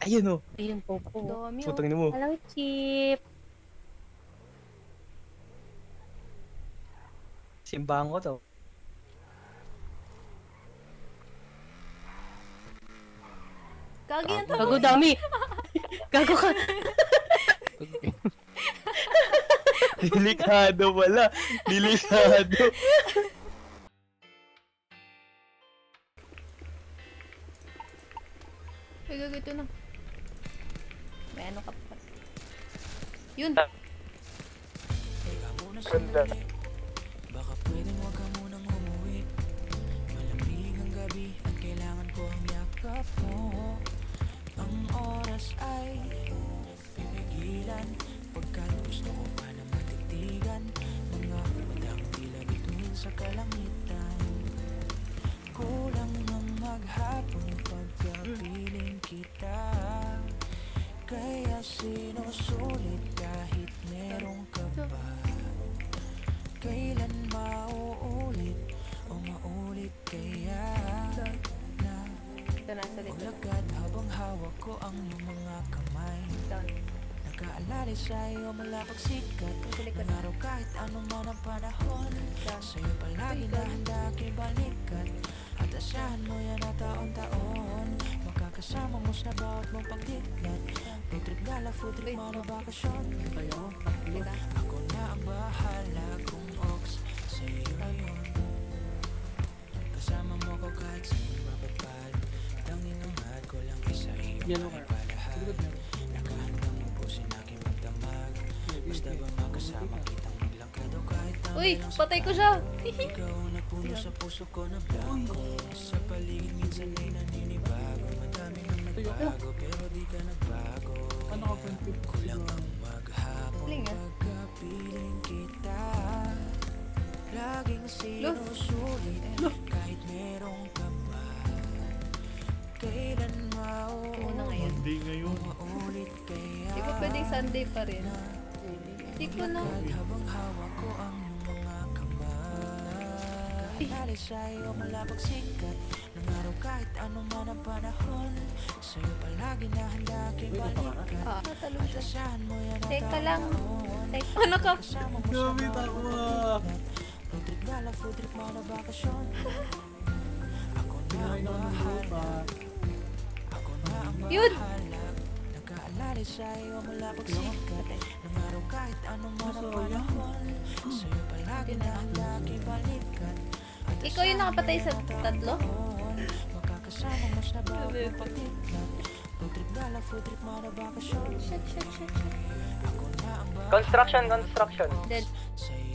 Ayun o. Ayun po po. Dami oh. Putang ina mo. Hello, Chip. Simbahan ko to. Gagi ang tao. Gago dami. Gago ka. Delikado pala. Delikado. Ay, gagi ito na. May ano ka pa. Yun. Ganda. Baka pwedeng wag ka munang umuwi. Malamig ang gabi at kailangan ko ang yakap mo. Ang oras ay pipigilan pagkat gusto ko pa na matitigan. Mga madang tila bituin sa kalangitan. Kulang ng maghapon pagkapiling kita. Kaya sinusulit kahit merong ka pa. Kailan mauulit o maulit kaya na Ito na, sa likod. ulagad habang hawak ko ang iyong mga kamay. Down. Nakaalala sa'yo malapag sikat ng araw kahit ano man ang panahon. Sa'yo palagi na handa aking balikat at asahan mo yan na taon-taon. Makakasama mo sa bawat mong pagdiklat. Road trip gala, food trip, mga bakasyon. Ako na ang bahala kung ox sa'yo yun. Kasama mo ko kahit saan mapapal. Tanging ang heart ko lang isa iyong ay palahad. Nakahandang ubusin aking magdamag. Basta ba makasama kitang maglakad o kahit ang Uy, patay ko siya. ikaw ang nagpuno sa puso ko na blanco. Sa paligid minsan ay naninibago. Madami nang nagbago pero di ka nagbago. Kulang ang maghapon Galing, ah. pagkapiling kita. Laging sinusulit kahit merong ka pa. Kailan Una mauulit ngayon. Hindi ngayon. maulit kaya Di ba pwedeng Sunday pa rin? Di ko na. habang hawak ko ang iyong mga kamay. Nakaalala sa'yo malapag sikat ng araw kahit ano man ang panahon. Sa'yo palagi na handa aking balikat. Ah, natalo At siya. asahan mo yan ang Teka lang. taon. Teka, nakap. Kasama mo sa Gamit bawat ako. pagdiklat. Road trip gala, food trip, mga bakasyon. Ako na ang bahala. Ako na ang Yun. bahala. Nakaalala sa'yo malapag sikat ng araw kahit ano man ang panahon. Sa'yo palagi na handa aking balikat. At Ikaw yung nakapatay sa tatlo? makakasama mo sa bawat mong pagdiklat. Road trip gala, food trip, mga bakasyon. Shit. Ako na ang bahala. Construction. Dead. Sa'yo